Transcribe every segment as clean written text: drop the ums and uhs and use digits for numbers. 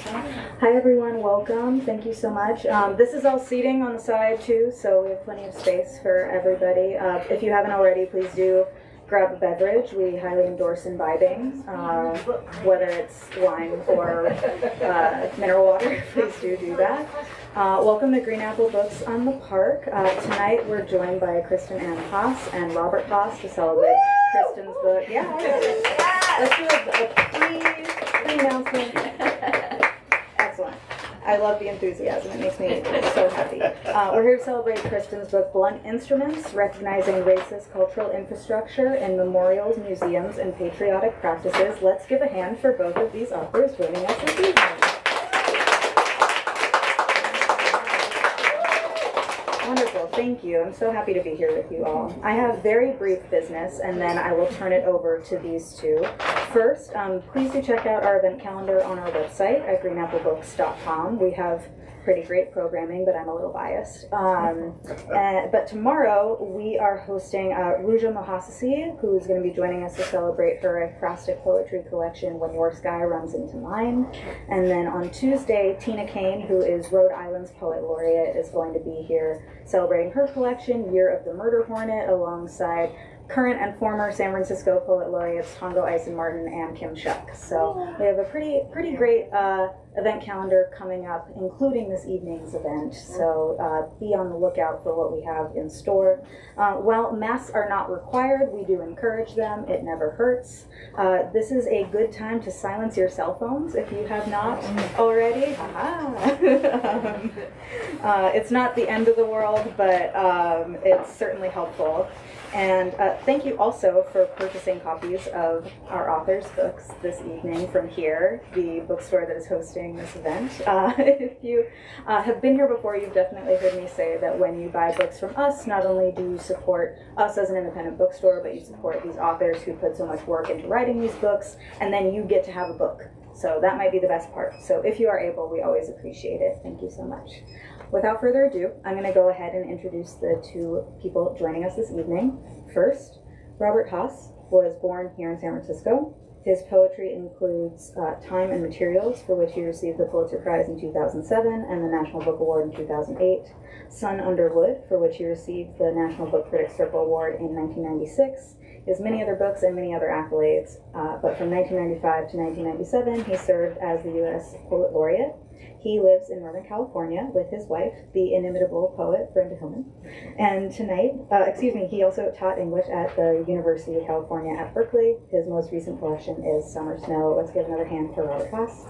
Hi everyone, welcome. Thank you so much. This is all seating on the side too, so we have plenty of space for everybody. If you haven't already, please do grab a beverage. We highly endorse imbibing, whether it's wine or mineral water. Please do that. Welcome to Green Apple Books on the Park. Tonight we're joined by Kristin Ann Haas and Robert Haas to celebrate Kristin's book. Yeah, let's do a pre-announcement. Excellent. I love the enthusiasm. It makes me so happy. We're here to celebrate Kristin's book, Blunt Instruments, Recognizing Racist Cultural Infrastructure in Memorials, Museums, and Patriotic Practices. Let's give a hand for both of these authors joining us this evening. Wonderful. Thank you. I'm so happy to be here with you all. I have very brief business, and then I will turn it over to these two. First, please do check out our event calendar on our website at greenapplebooks.com. We have pretty great programming, but I'm a little biased. But tomorrow we are hosting Ruja Mohasesi, who's going to be joining us to celebrate her acrostic poetry collection, When Your Sky Runs Into Mine. And then on Tuesday, Tina Kane, who is Rhode Island's Poet Laureate, is going to be here celebrating her collection, Year of the Murder Hornet, alongside current and former San Francisco Poet Laureates Tongo Eisen Martin and Kim Shuck. So we have a pretty great event calendar coming up, including this evening's event. So be on the lookout for what we have in store. While masks are not required, we do encourage them. It never hurts. This is a good time to silence your cell phones if you have not already. It's not the end of the world, but it's certainly helpful. And thank you also for purchasing copies of our authors' books this evening from here, the bookstore that is hosting this event. If you have been here before, you've definitely heard me say that when you buy books from us, not only do you support us as an independent bookstore, but you support these authors who put so much work into writing these books, and then you get to have a book. So that might be the best part. So if you are able, we always appreciate it. Thank you so much. Without further ado, I'm going to go ahead and introduce the two people joining us this evening. First, Robert Haas was born here in San Francisco. His poetry includes Time and Materials, for which he received the Pulitzer Prize in 2007 and the National Book Award in 2008. Sun Under Wood, for which he received the National Book Critics Circle Award in 1996. He has many other books and many other accolades, but from 1995 to 1997, he served as the U.S. Poet Laureate. He lives in Northern California with his wife, the inimitable poet Brenda Hillman. And tonight, he also taught English at the University of California at Berkeley. His most recent collection is Summer Snow. Let's give another hand for Robert Haas.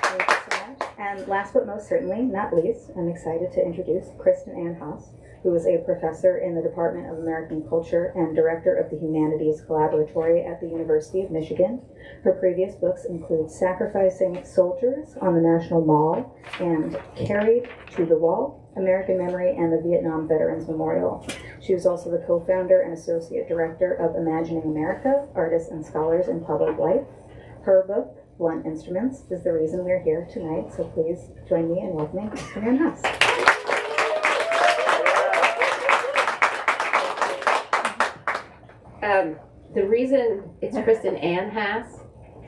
Thank you so much. And last but most certainly, not least, I'm excited to introduce Kristin Ann Haas, who is a professor in the Department of American Culture and director of the Humanities Collaboratory at the University of Michigan. Her previous books include Sacrificing Soldiers on the National Mall and Carried to the Wall, American Memory and the Vietnam Veterans Memorial. She was also the co-founder and associate director of Imagining America, Artists and Scholars in Public Life. Her book, Blunt Instruments, is the reason we're here tonight, so please join me in welcoming Kristin Ann Haas. The reason it's Kristin Ann Haas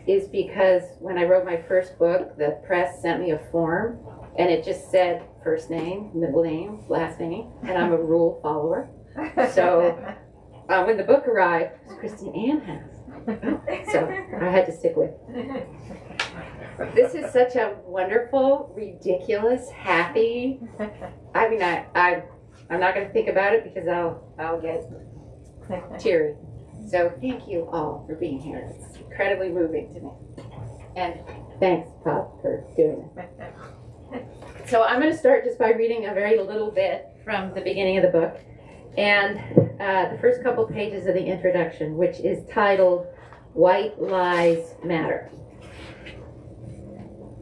is because when I wrote my first book, the press sent me a form, and it just said first name, middle name, last name, and I'm a rule follower. So when the book arrived, it was Kristin Ann Haas. So I had to stick with it. This is such a wonderful, ridiculous, happy. I mean, I'm not going to think about it because I'll get teary. So thank you all for being here. It's incredibly moving to me. And thanks, Pop, for doing it. So I'm going to start just by reading a very little bit from the beginning of the book. And the first couple pages of the introduction, which is titled, White Lies Matter.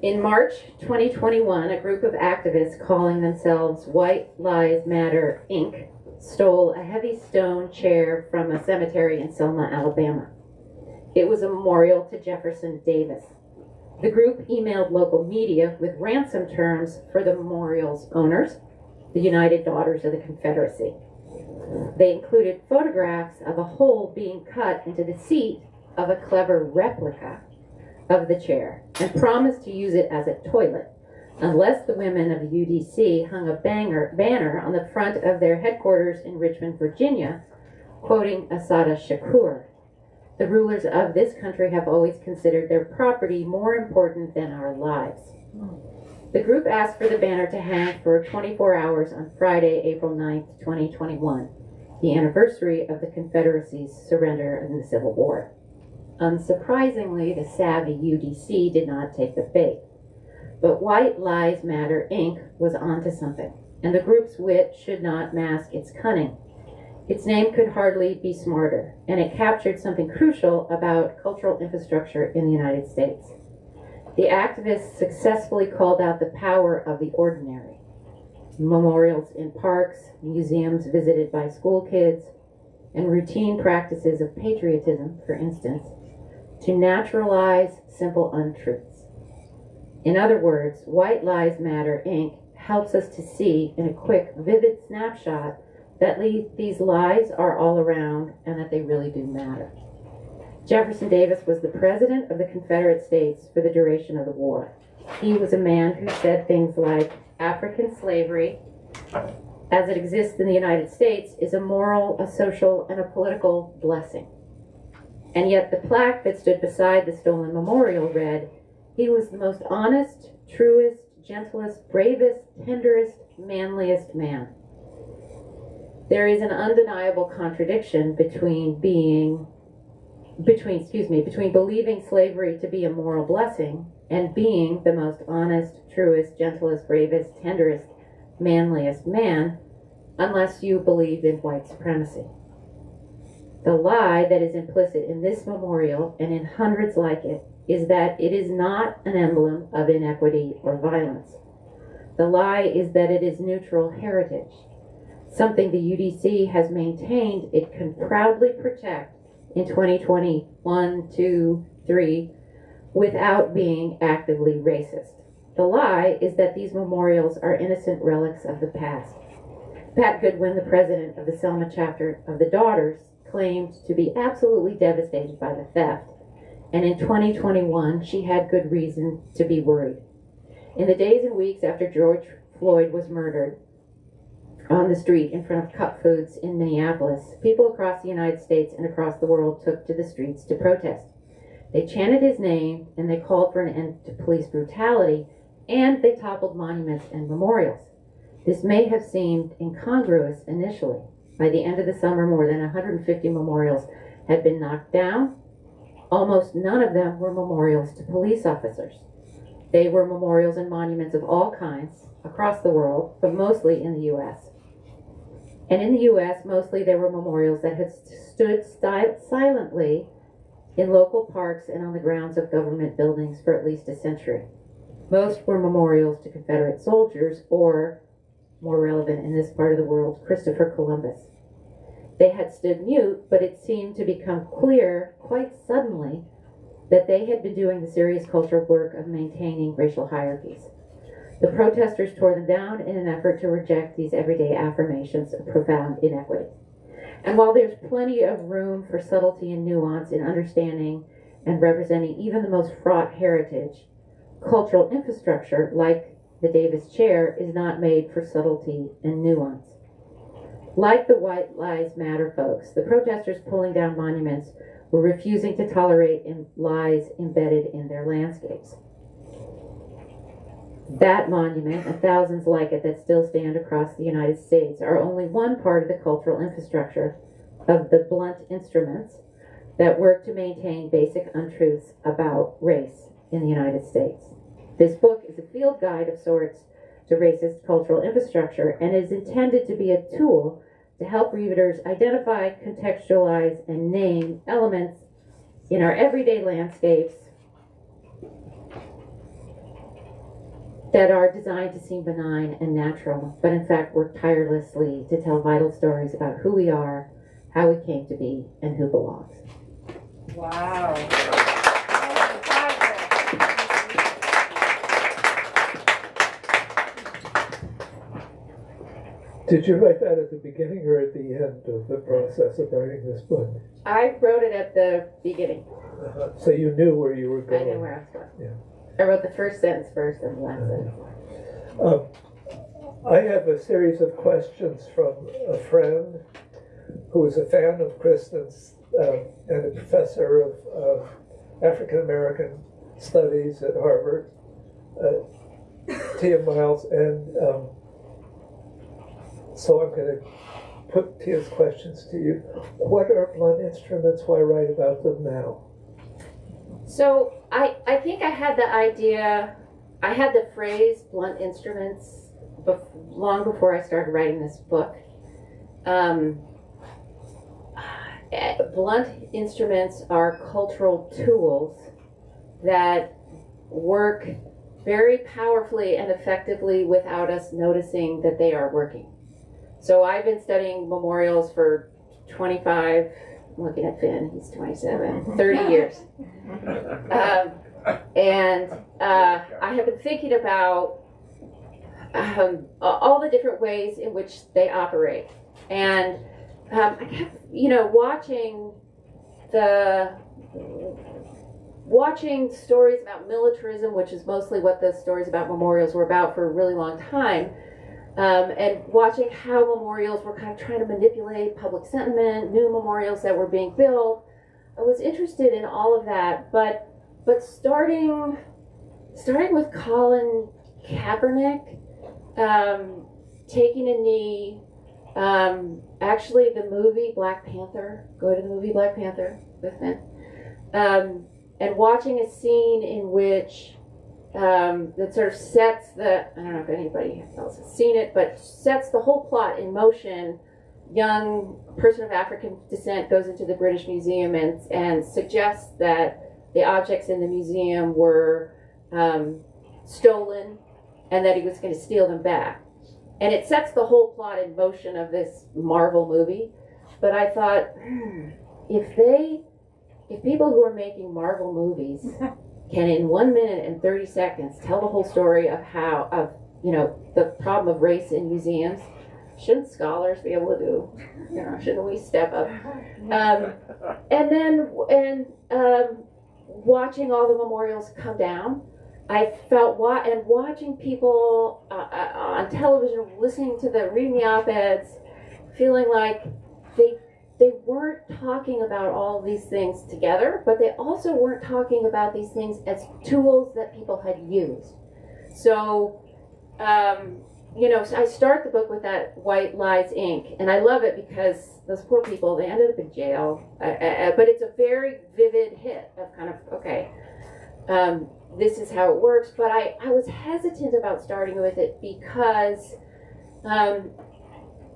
In March 2021, a group of activists calling themselves White Lies Matter, Inc., stole a heavy stone chair from a cemetery in Selma, Alabama. It was a memorial to Jefferson Davis. The group emailed local media with ransom terms for the memorial's owners, the United Daughters of the Confederacy. They included photographs of a hole being cut into the seat of a clever replica of the chair and promised to use it as a toilet unless the women of the UDC hung a banner on the front of their headquarters in Richmond, Virginia, quoting Assata Shakur. The rulers of this country have always considered their property more important than our lives. The group asked for the banner to hang for 24 hours on Friday, April 9th, 2021, the anniversary of the Confederacy's surrender in the Civil War. Unsurprisingly, the savvy UDC did not take the bait. But White Lies Matter, Inc. was onto something, and the group's wit should not mask its cunning. Its name could hardly be smarter, and it captured something crucial about cultural infrastructure in the United States. The activists successfully called out the power of the ordinary. Memorials in parks, museums visited by school kids, and routine practices of patriotism, for instance, to naturalize simple untruths. In other words, White Lies Matter, Inc. helps us to see in a quick, vivid snapshot that these lies are all around and that they really do matter. Jefferson Davis was the president of the Confederate States for the duration of the war. He was a man who said things like, African slavery, as it exists in the United States, is a moral, a social, and a political blessing. And yet the plaque that stood beside the stolen memorial read, he was the most honest, truest, gentlest, bravest, tenderest, manliest man. There is an undeniable contradiction between believing slavery to be a moral blessing and being the most honest, truest, gentlest, bravest, tenderest, manliest man, unless you believe in white supremacy. The lie that is implicit in this memorial and in hundreds like it is that it is not an emblem of inequity or violence. The lie is that it is neutral heritage, something the UDC has maintained it can proudly protect in 2021, 2, 3, without being actively racist. The lie is that these memorials are innocent relics of the past. Pat Goodwin, the president of the Selma chapter of the Daughters, claimed to be absolutely devastated by the theft, and in 2021, she had good reason to be worried. In the days and weeks after George Floyd was murdered on the street in front of Cup Foods in Minneapolis, people across the United States and across the world took to the streets to protest. They chanted his name, and they called for an end to police brutality, and they toppled monuments and memorials. This may have seemed incongruous initially. By the end of the summer, more than 150 memorials had been knocked down. Almost none of them were memorials to police officers. They were memorials and monuments of all kinds across the world, but mostly in the U.S. And in the U.S., mostly there were memorials that had stood silently in local parks and on the grounds of government buildings for at least a century. Most were memorials to Confederate soldiers or, more relevant in this part of the world, Christopher Columbus. They had stood mute, but it seemed to become clear quite suddenly that they had been doing the serious cultural work of maintaining racial hierarchies. The protesters tore them down in an effort to reject these everyday affirmations of profound inequity. And while there's plenty of room for subtlety and nuance in understanding and representing even the most fraught heritage, cultural infrastructure, like the Davis chair, is not made for subtlety and nuance. Like the White Lies Matter folks, the protesters pulling down monuments were refusing to tolerate lies embedded in their landscapes. That monument, and thousands like it that still stand across the United States, are only one part of the cultural infrastructure of the blunt instruments that work to maintain basic untruths about race in the United States. This book is a field guide of sorts to racist cultural infrastructure and is intended to be a tool to help readers identify, contextualize, and name elements in our everyday landscapes that are designed to seem benign and natural, but in fact work tirelessly to tell vital stories about who we are, how we came to be, and who belongs. Wow. Did you write that at the beginning or at the end of the process of writing this book? I wrote it at the beginning. So you knew where you were I going. knew where I was going. Yeah. I wrote the first sentence first and the last sentence. I have a series of questions from a friend who is a fan of Kristin's and a professor of African American Studies at Harvard, Tia Miles, and so I'm going to put Tia's questions to you. What are blunt instruments? Why write about them now? So I think I had the idea, I had the phrase blunt instruments long before I started writing this book. Blunt instruments are cultural tools that work very powerfully and effectively without us noticing that they are working. So I've been studying memorials for 25, I'm looking at Finn, he's 27, 30 years. I have been thinking about all the different ways in which they operate. And I kept, watching stories about militarism, which is mostly what the stories about memorials were about for a really long time, and watching how memorials were kind of trying to manipulate public sentiment, new memorials that were being built. I was interested in all of that, but starting with Colin Kaepernick, taking a knee, actually the movie Black Panther, go to the movie Black Panther with me, and watching a scene in which that sort of sets I don't know if anybody else has seen it, but sets the whole plot in motion. Young person of African descent goes into the British Museum and suggests that the objects in the museum were stolen and that he was going to steal them back. And it sets the whole plot in motion of this Marvel movie. But I thought, if people who are making Marvel movies can in 1 minute and 30 seconds tell the whole story of the problem of race in museums, shouldn't scholars be able to do? Shouldn't we step up? Watching all the memorials come down, I felt watching people on television, reading the op-eds, feeling like they weren't talking about all these things together, but they also weren't talking about these things as tools that people had used. So, I start the book with that White Lies Inc., and I love it because those poor people, they ended up in jail, but it's a very vivid hit of kind of, okay, this is how it works. But I was hesitant about starting with it because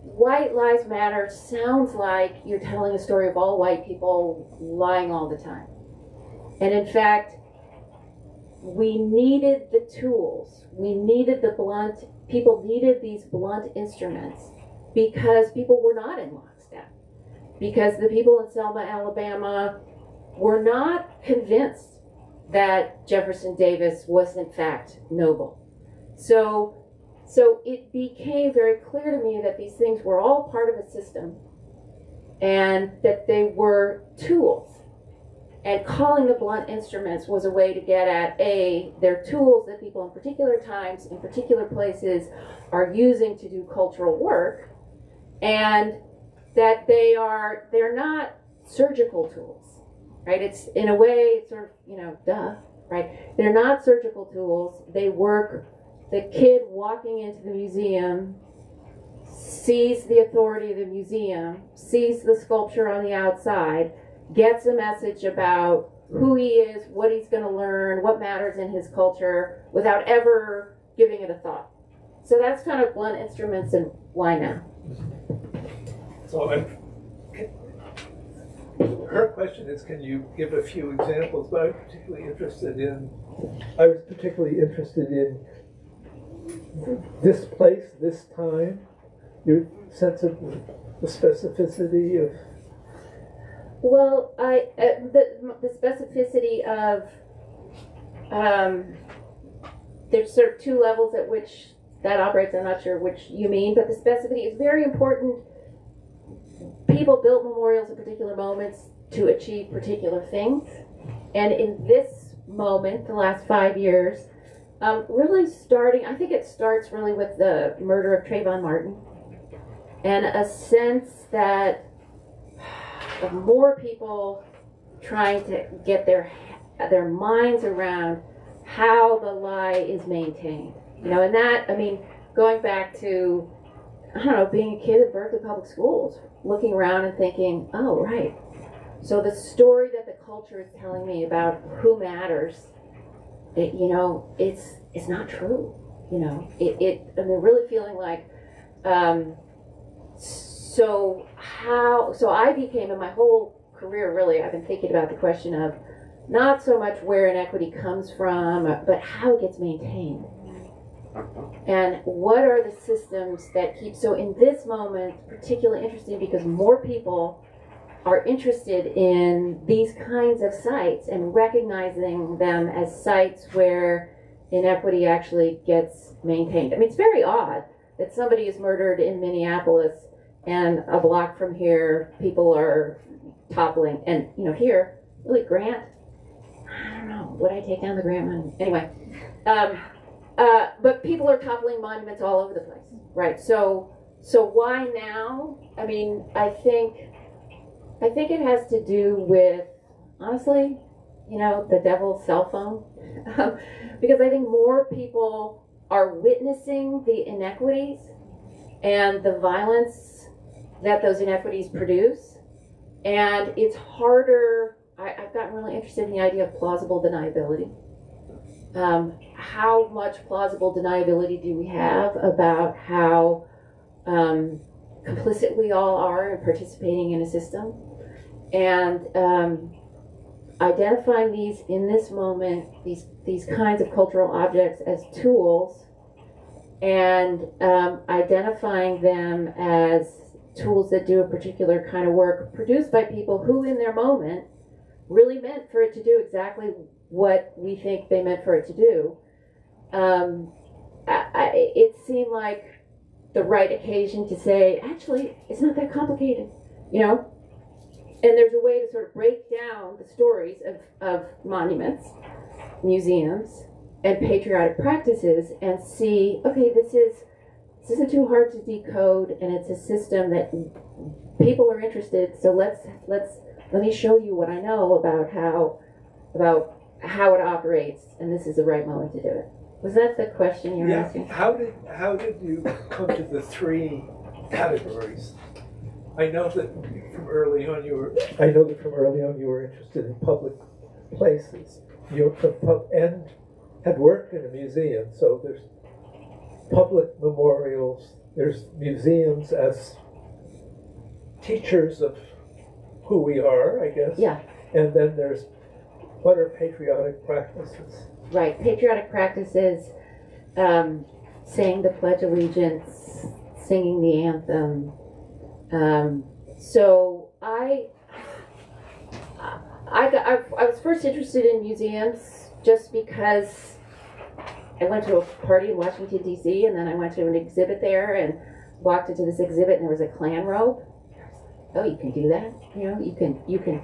White Lives Matter sounds like you're telling a story of all white people lying all the time. And in fact, we needed the tools. We needed people needed these blunt instruments because people were not in lockstep. Because the people in Selma, Alabama were not convinced that Jefferson Davis was in fact noble. So it became very clear to me that these things were all part of a system and that they were tools. And calling the blunt instruments was a way to get at, they're tools that people in particular times, in particular places, are using to do cultural work, and that they're not surgical tools, right? It's, in a way, it's sort of, duh, right? They're not surgical tools. They work. The kid walking into the museum sees the authority of the museum, sees the sculpture on the outside, gets a message about who he is, what he's going to learn, what matters in his culture, without ever giving it a thought. So that's kind of blunt instruments and why now. So her question is, can you give a few examples? But I was particularly interested in this place, this time, your sense of the specificity of. Well, the specificity of there's sort of two levels at which that operates. I'm not sure which you mean, but the specificity is very important. People built memorials at particular moments to achieve particular things, And in this moment, the last 5 years, really starting, I think it starts really with the murder of Trayvon Martin, and a sense that of more people trying to get their minds around how the lie is maintained. You know, and that, I mean, going back to, I don't know, being a kid in Berkeley Public Schools, looking around and thinking, oh, right. So the story that the culture is telling me about who matters, you know, it's not true. You know, I mean, really feeling like, so I became, in my whole career, really, I've been thinking about the question of not so much where inequity comes from, but how it gets maintained. And what are the systems that keep, so in this moment, particularly interesting because more people are interested in these kinds of sites and recognizing them as sites where inequity actually gets maintained. I mean, it's very odd that somebody is murdered in Minneapolis and a block from here, people are toppling. And, you know, here, really, Grant, I don't know, would I take down the Grant money? Anyway, but people are toppling monuments all over the place, right? So why now? I mean, I think it has to do with, honestly, you know, the devil's cell phone. Because I think more people are witnessing the inequities and the violence that those inequities produce. And it's harder, I've gotten really interested in the idea of plausible deniability. How much plausible deniability do we have about how complicit we all are in participating in a system? And identifying these in this moment, these kinds of cultural objects as tools, and identifying them as tools that do a particular kind of work produced by people who in their moment really meant for it to do exactly what we think they meant for it to do. It seemed like the right occasion to say, actually, it's not that complicated, you know? And there's a way to sort of break down the stories of monuments, museums, and patriotic practices and see, okay, this isn't too hard to decode, and it's a system that people are interested. So let me show you what I know about how it operates, and this is the right moment to do it. Was that the question you were asking? How did you come to the three categories? I know that from early on you were interested in public places. You and had worked in a museum, so there's public memorials, there's museums as teachers of who we are, I guess. Yeah. And then there's, what are patriotic practices? Right, patriotic practices, saying the Pledge of Allegiance, singing the anthem. So I was first interested in museums just because I went to a party in Washington, D.C., and then I went to an exhibit there and walked into this exhibit, and there was a Klan robe. Oh, you can do that? You know, you can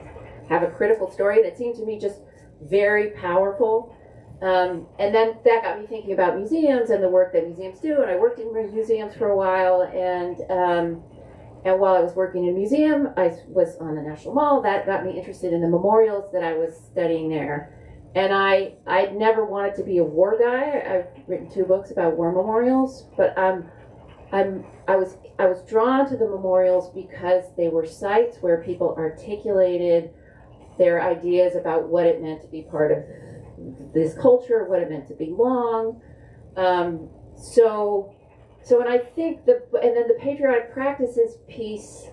have a critical story that seemed to me just very powerful. And then that got me thinking about museums and the work that museums do, and I worked in museums for a while, and while I was working in a museum, I was on the National Mall. That got me interested in the memorials that I was studying there. And I'd never wanted to be a war guy. I've written 2 books about war memorials, but I was drawn to the memorials because they were sites where people articulated their ideas about what it meant to be part of this culture, what it meant to belong. So when I think and then the patriotic practices piece,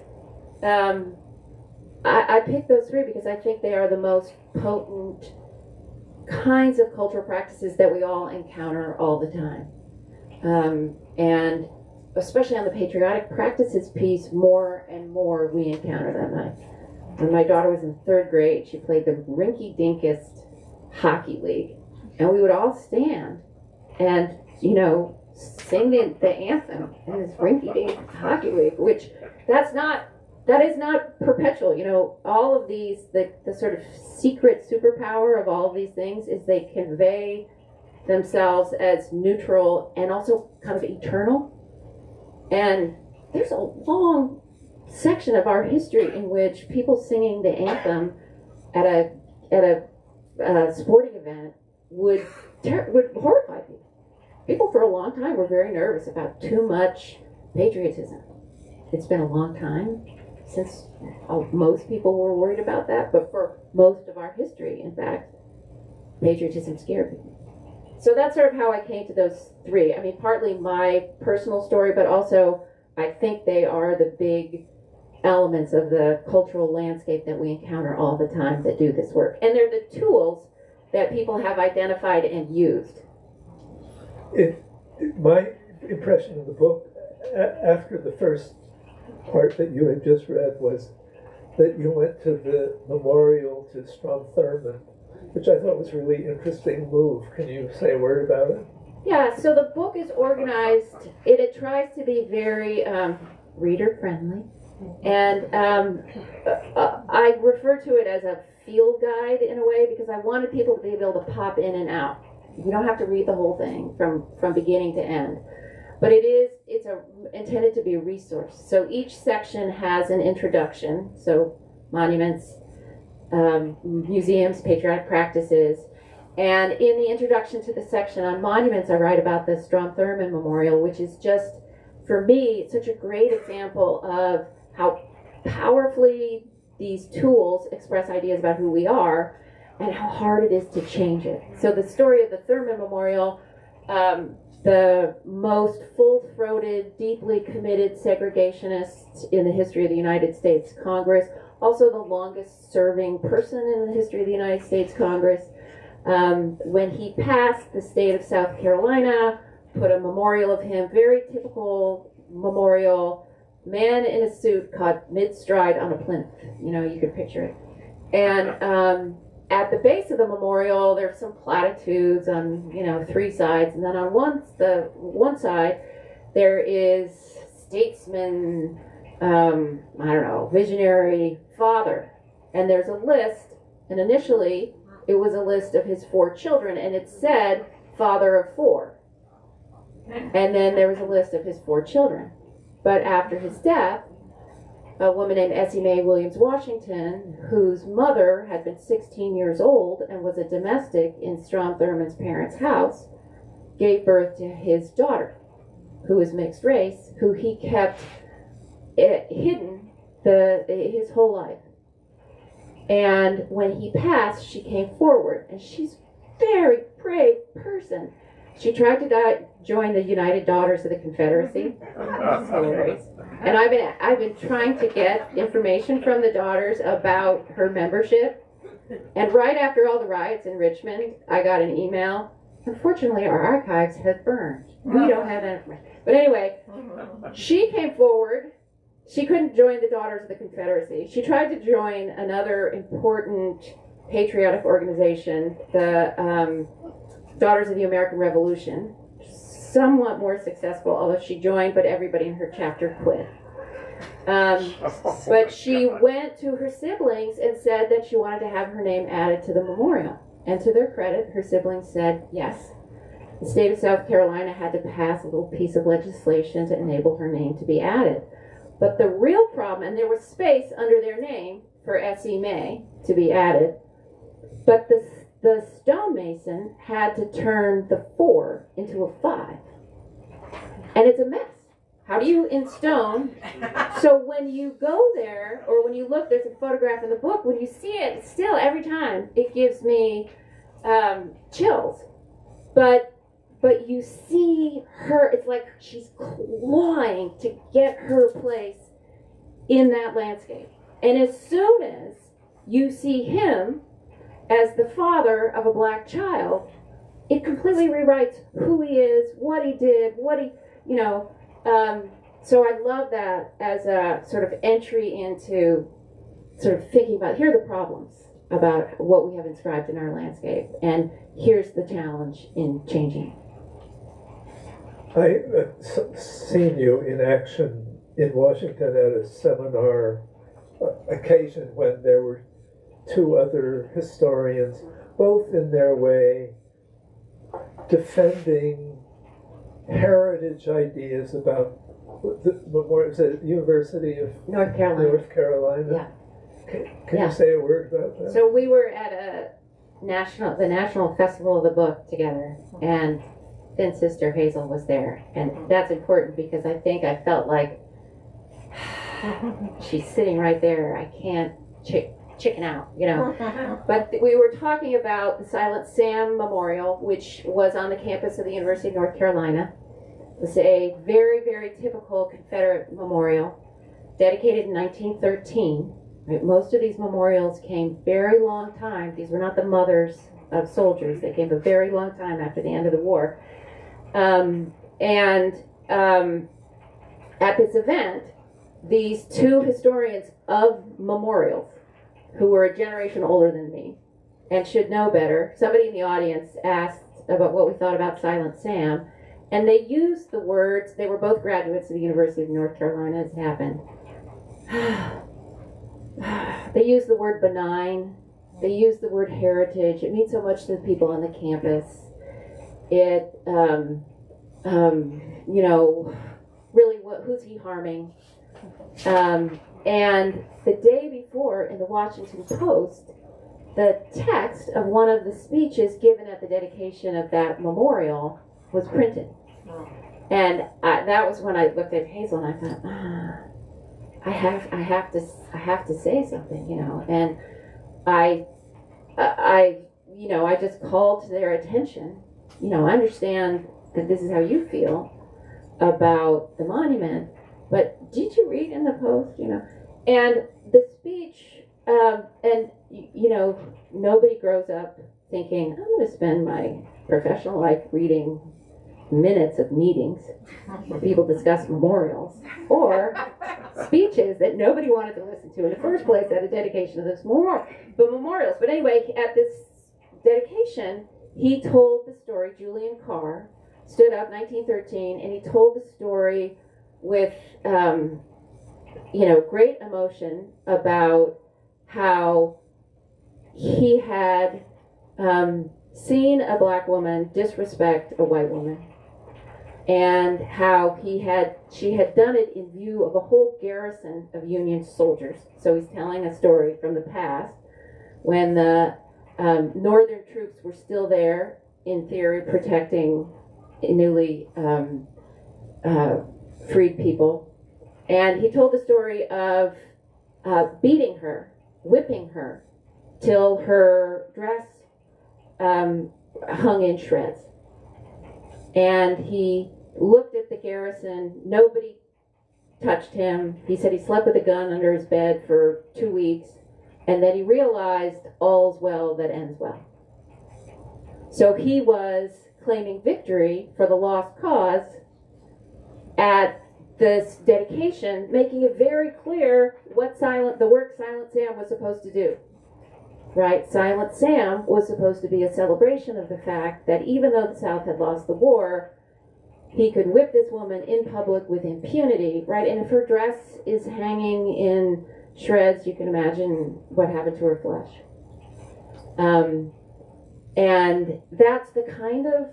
I picked those 3 because I think they are the most potent kinds of cultural practices that we all encounter all the time. And especially on the patriotic practices piece, more and more we encounter them. When my daughter was in 3rd grade, she played the rinky-dinkest hockey league. And we would all stand and, you know, sing the anthem in this rinky-dink hockey league, which that's not that is not perpetual. All of these, the sort of secret superpower of all of these things is they convey themselves as neutral and also kind of eternal. And there's a long section of our history in which people singing the anthem at a sporting event would horrify people. People for a long time were very nervous about too much patriotism. It's been a long time since most people were worried about that, but for most of our history, in fact, patriotism scared people. So that's sort of how I came to those three. I mean, partly my personal story, but also I think they are the big elements of the cultural landscape that we encounter all the time that do this work. And they're the tools that people have identified and used. My impression of the book, after the first part that you had just read, was that you went to the memorial to Strom Thurmond, which I thought was a really interesting move. Can you say a word about it? Yeah, so the book is organized, it tries to be very reader-friendly, and I refer to it as a field guide in a way because I wanted people to be able to pop in and out. You don't have to read the whole thing from beginning to end. But it's intended to be a resource. So each section has an introduction, so monuments, museums, patriotic practices. And in the introduction to the section on monuments, I write about the Strom Thurmond Memorial, which is just, for me, such a great example of how powerfully these tools express ideas about who we are and how hard it is to change it. So the story of the Thurmond Memorial, the most full-throated, deeply committed segregationists in the history of the United States Congress, also the longest-serving person in the history of the United States Congress. When he passed, the state of South Carolina put a memorial of him, very typical memorial, man in a suit caught mid-stride on a plinth. You could picture it. And at the base of the memorial, there's some platitudes on, three sides. And then on one side, there is statesman, visionary father. And there's a list, and initially it was a list of his 4 children, and it said father of 4. And then there was a list of his 4 children. But after his death, a woman named Essie Mae Williams Washington, whose mother had been 16 years old and was a domestic in Strom Thurmond's parents' house, gave birth to his daughter, who was mixed race, who he kept hidden his whole life. And when he passed, she came forward, and she's a very brave person. She tried to join the United Daughters of the Confederacy. That's hilarious. And I've been trying to get information from the daughters about her membership. And right after all the riots in Richmond, I got an email. Unfortunately, our archives have burned. We don't have that information. But anyway, she came forward. She couldn't join the Daughters of the Confederacy. She tried to join another important patriotic organization, the Daughters of the American Revolution, somewhat more successful, although she joined, but everybody in her chapter quit. But she went to her siblings and said that she wanted to have her name added to the memorial. And to their credit, her siblings said yes. The state of South Carolina had to pass a little piece of legislation to enable her name to be added. But the real problem, and there was space under their name for S.E. May to be added, but the stonemason had to turn the 4 into a 5. And it's a mess. How do you in stone? So when you go there, or when you look, there's a photograph in the book, when you see it, still every time, it gives me chills. But you see her, it's like she's clawing to get her place in that landscape. And as soon as you see him as the father of a black child, it completely rewrites who he is, what he did, so I love that as a sort of entry into sort of thinking about, here are the problems about what we have inscribed in our landscape, and here's the challenge in changing. I've seen you in action in Washington at a seminar occasion when there were two other historians, both in their way defending heritage ideas about the memorial. Is it University of North Carolina. North Carolina? Yeah. Can Yeah. you say a word about that? So we were at the National Festival of the Book together, and Finn's sister Hazel was there, and that's important because I think I felt like she's sitting right there. I can't chicken out, you know. But we were talking about the Silent Sam Memorial, which was on the campus of the University of North Carolina. It was a very, very typical Confederate memorial, dedicated in 1913. Right? Most of these memorials came very long time. These were not the mothers of soldiers. They came a very long time after the end of the war. At this event, these two historians of memorials, who were a generation older than me and should know better, somebody in the audience asked about what we thought about Silent Sam, and they used the words, they were both graduates of the University of North Carolina, as it happened. They used the word benign, they used the word heritage. It means so much to the people on the campus. It, you know, really, who's he harming? And the day before, in the Washington Post, the text of one of the speeches given at the dedication of that memorial was printed. And that was when I looked at Hazel and I thought, I have to say something, you know. And I just called to their attention. You know, I understand that this is how you feel about the monument, but did you read in the Post, you know? And the speech, and you know, nobody grows up thinking, I'm going to spend my professional life reading minutes of meetings where people discuss memorials or speeches that nobody wanted to listen to in the first place at a dedication of this memorials. But anyway, at this dedication, he told the story. Julian Carr stood up 1913, and he told the story with you know, great emotion about how he had seen a black woman disrespect a white woman, and how she had done it in view of a whole garrison of Union soldiers. So he's telling a story from the past when the Northern troops were still there, in theory, protecting newly freed people. And he told the story of beating her, whipping her, till her dress hung in shreds. And he looked at the garrison. Nobody touched him. He said he slept with a gun under his bed for 2 weeks. And then he realized all's well that ends well. So he was claiming victory for the lost cause at this dedication, making it very clear what the work Silent Sam was supposed to do. Right? Silent Sam was supposed to be a celebration of the fact that even though the South had lost the war, he could whip this woman in public with impunity, right? And if her dress is hanging in shreds, you can imagine what happened to her flesh. And that's the kind of,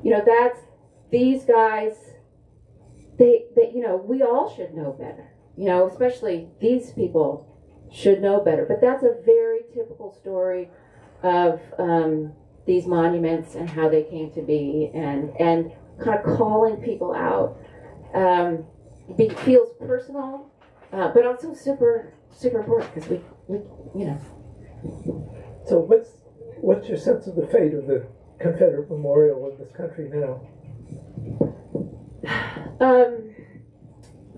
you know, that's these guys, they you know, we all should know better, you know, especially these people should know better. But that's a very typical story of these monuments and how they came to be, and kind of calling people out. It feels personal, but also super important because we you know. So what's your sense of the fate of the Confederate memorial in this country now?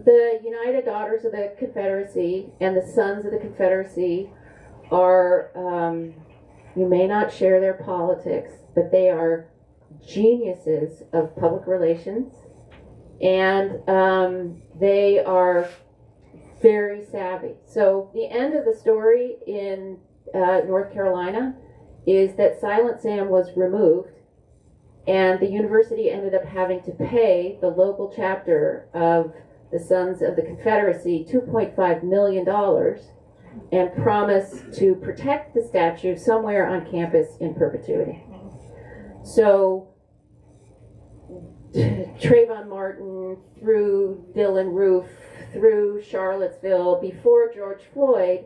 The United Daughters of the Confederacy and the Sons of the Confederacy are, you may not share their politics, but they are geniuses of public relations, and they are very savvy. So the end of the story in North Carolina is that Silent Sam was removed, and the university ended up having to pay the local chapter of the Sons of the Confederacy, $2.5 million and promised to protect the statue somewhere on campus in perpetuity. So Trayvon Martin, through Dylan Roof, through Charlottesville, before George Floyd,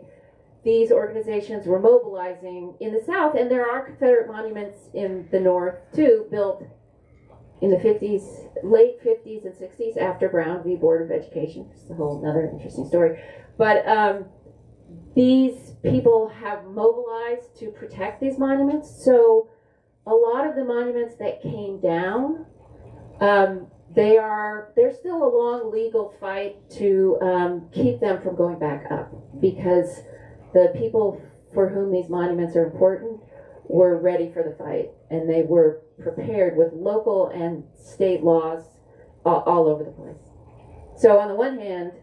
these organizations were mobilizing in the South, and there are Confederate monuments in the North too, built in the 50s, late 50s and 60s after Brown v. Board of Education. It's a whole other interesting story. But these people have mobilized to protect these monuments. So a lot of the monuments that came down, there's still a long legal fight to keep them from going back up, because the people for whom these monuments are important were ready for the fight, and they were prepared with local and state laws all over the place. So on the one hand,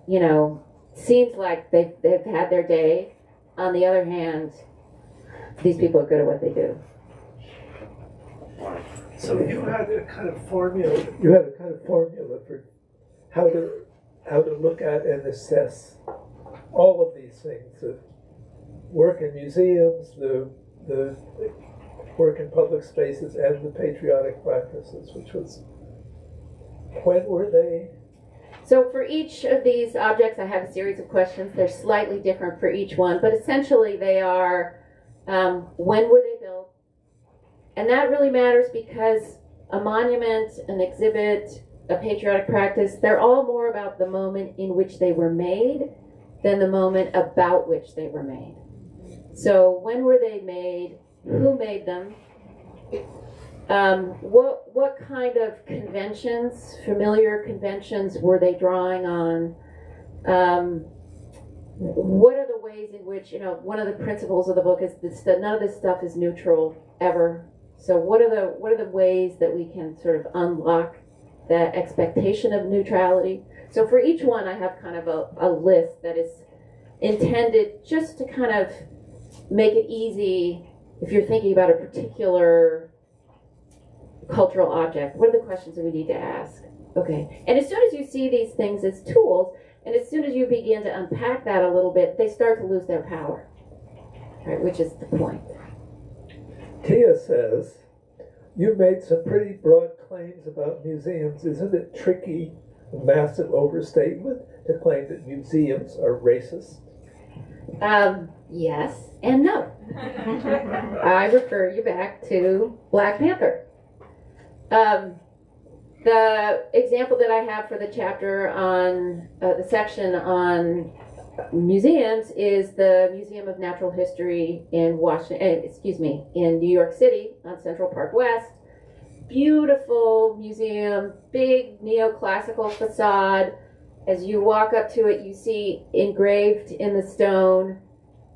you know, seems like they've had their day. On the other hand, these people are good at what they do. So you had a kind of formula. You had a kind of formula for how to look at and assess all of these things: the work in museums, the work in public spaces, and the patriotic practices. Which was, when were they? So for each of these objects, I have a series of questions. They're slightly different for each one, but essentially they are: when were they built? And that really matters because a monument, an exhibit, a patriotic practice, they're all more about the moment in which they were made than the moment about which they were made. So when were they made? Who made them? What kind of conventions, familiar conventions, were they drawing on? What are the ways in which, you know, one of the principles of the book is that none of this stuff is neutral ever. So what are the ways that we can sort of unlock that expectation of neutrality? So for each one, I have kind of a list that is intended just to kind of make it easy if you're thinking about a particular cultural object. What are the questions that we need to ask? Okay. And as soon as you see these things as tools, and as soon as you begin to unpack that a little bit, they start to lose their power, right? Which is the point. Tia says, you've made some pretty broad claims about museums. Isn't it tricky, a massive overstatement, to claim that museums are racist? Yes and no. I refer you back to Black Panther. The example that I have for the chapter on the section on museums is the Museum of Natural History in in New York City on Central Park West. Beautiful museum, big neoclassical facade. As you walk up to it, you see engraved in the stone,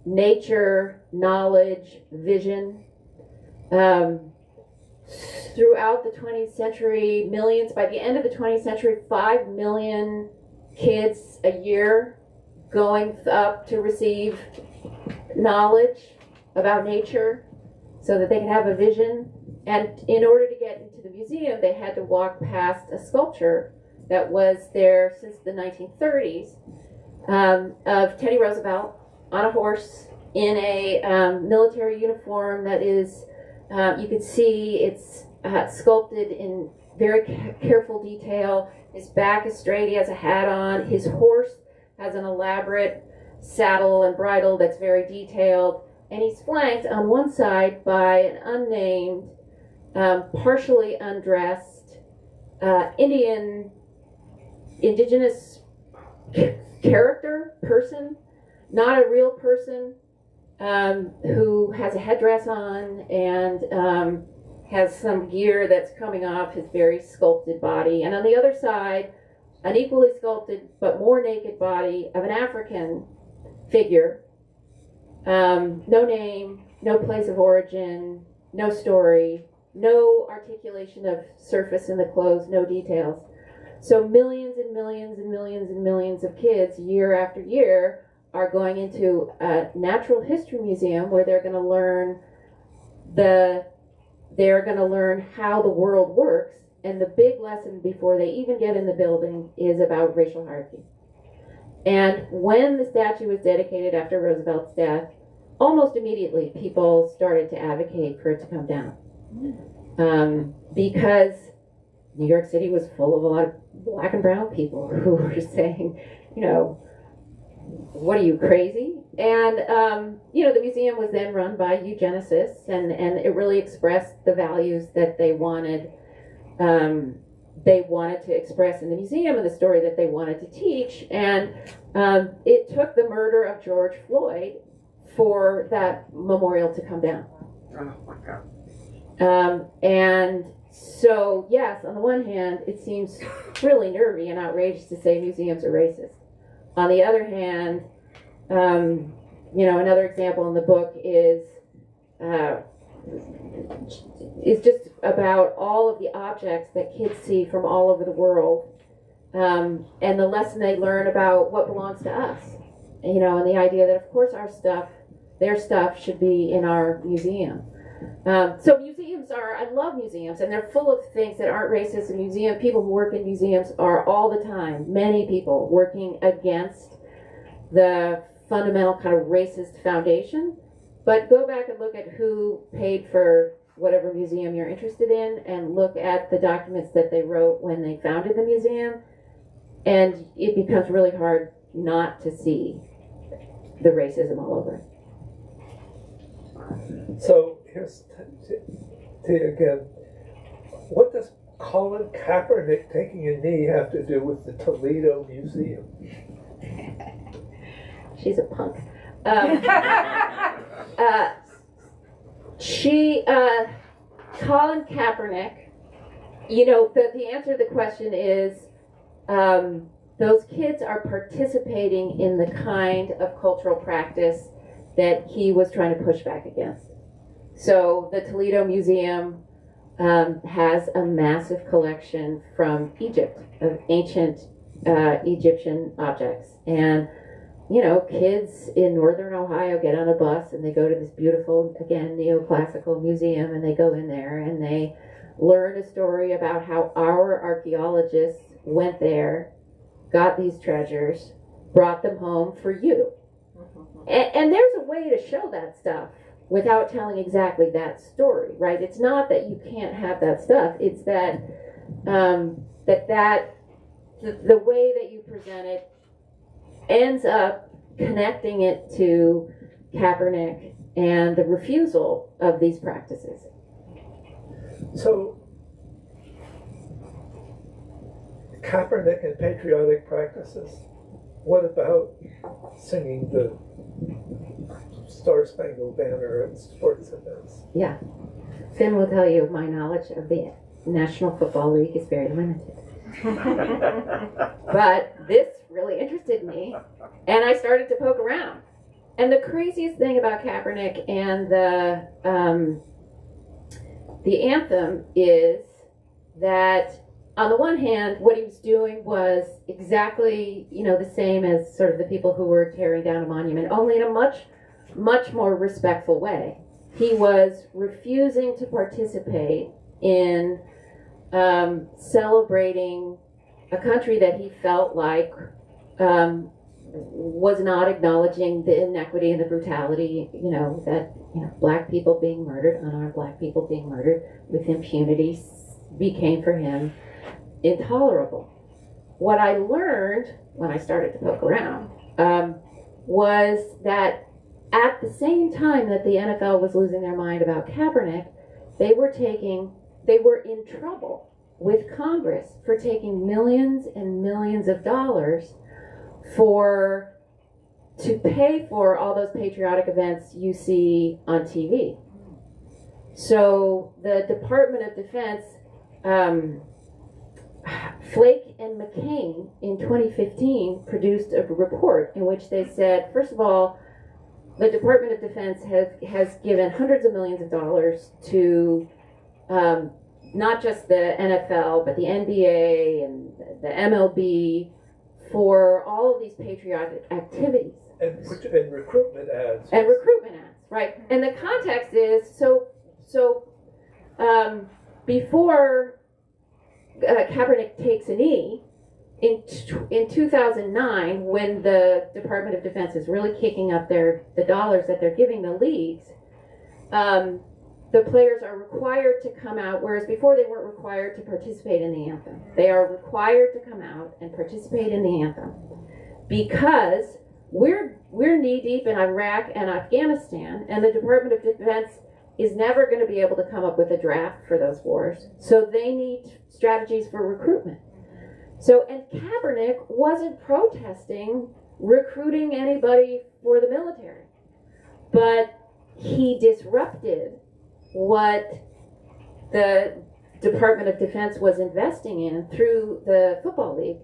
nature, knowledge, vision. Throughout the 20th century, millions, by the end of the 20th century, 5 million kids a year going up to receive knowledge about nature so that they can have a vision. And in order to get into the museum, they had to walk past a sculpture that was there since the 1930s of Teddy Roosevelt on a horse in a military uniform that is, you can see it's sculpted in very careful detail. His back is straight, he has a hat on. His horse has an elaborate saddle and bridle that's very detailed. And he's flanked on one side by an unnamed, partially undressed indigenous person, not a real person, who has a headdress on and has some gear that's coming off his very sculpted body. And on the other side, an equally sculpted but more naked body of an African figure. No name, no place of origin, no story, no articulation of surface in the clothes, no details. So millions and millions and millions and millions of kids year after year are going into a natural history museum where they're going to learn how the world works and the big lesson before they even get in the building is about racial hierarchy. And when the statue was dedicated after Roosevelt's death, almost immediately people started to advocate for it to come down. Because New York City was full of a lot of black and brown people who were saying, you know, what are you, crazy? And, you know, the museum was then run by eugenicists, and it really expressed the values that they wanted to express in the museum and the story that they wanted to teach. And it took the murder of George Floyd for that memorial to come down. Oh my God. And so, yes, on the one hand, it seems really nervy and outrageous to say museums are racist. On the other hand, you know, another example in the book is just about all of the objects that kids see from all over the world, and the lesson they learn about what belongs to us. You know, and the idea that, of course, our stuff, their stuff, should be in our museum. So museums are, I love museums, and they're full of things that aren't racist. People who work in museums are all the time, many people working against the fundamental kind of racist foundation. But go back and look at who paid for whatever museum you're interested in, and look at the documents that they wrote when they founded the museum, and it becomes really hard not to see the racism all over it. So here's to you again. What does Colin Kaepernick taking a knee have to do with the Toledo Museum? She's a punk. Colin Kaepernick, you know, the answer to the question is those kids are participating in the kind of cultural practice that he was trying to push back against. So the Toledo Museum has a massive collection from Egypt of ancient Egyptian objects. And, you know, kids in northern Ohio get on a bus and they go to this beautiful, again, neoclassical museum, and they go in there and they learn a story about how our archaeologists went there, got these treasures, brought them home for you. And there's a way to show that stuff without telling exactly that story, right? It's not that you can't have that stuff. It's that the way that you present it ends up connecting it to Kaepernick and the refusal of these practices. So Kaepernick and patriotic practices. What about singing the Star Spangled Banner at sports events? Yeah. Finn will tell you my knowledge of the National Football League is very limited. But this really interested me, and I started to poke around. And the craziest thing about Kaepernick and the anthem is that, on the one hand, what he was doing was exactly, you know, the same as sort of the people who were tearing down a monument, only in a much, much more respectful way. He was refusing to participate in celebrating a country that he felt like was not acknowledging the inequity and the brutality, you know, that, you know, black people being murdered, unarmed black people being murdered with impunity became for him intolerable. What I learned when I started to poke around was that at the same time that the NFL was losing their mind about Kaepernick, they were in trouble with Congress for taking millions and millions of dollars to pay for all those patriotic events you see on TV. So the Department of Defense, Flake and McCain in 2015 produced a report in which they said, first of all, the Department of Defense has given hundreds of millions of dollars to not just the NFL, but the NBA and the MLB for all of these patriotic activities. And recruitment ads. And recruitment ads, right. And the context is, so before Kaepernick takes a knee in 2009, when the Department of Defense is really kicking up the dollars that they're giving the leagues, the players are required to come out, whereas before they weren't required to participate in the anthem. They are required to come out and participate in the anthem because we're knee deep in Iraq and Afghanistan, and the Department of Defense is never going to be able to come up with a draft for those wars. So they need strategies for recruitment. So, and Kaepernick wasn't protesting recruiting anybody for the military, but he disrupted what the Department of Defense was investing in through the football league.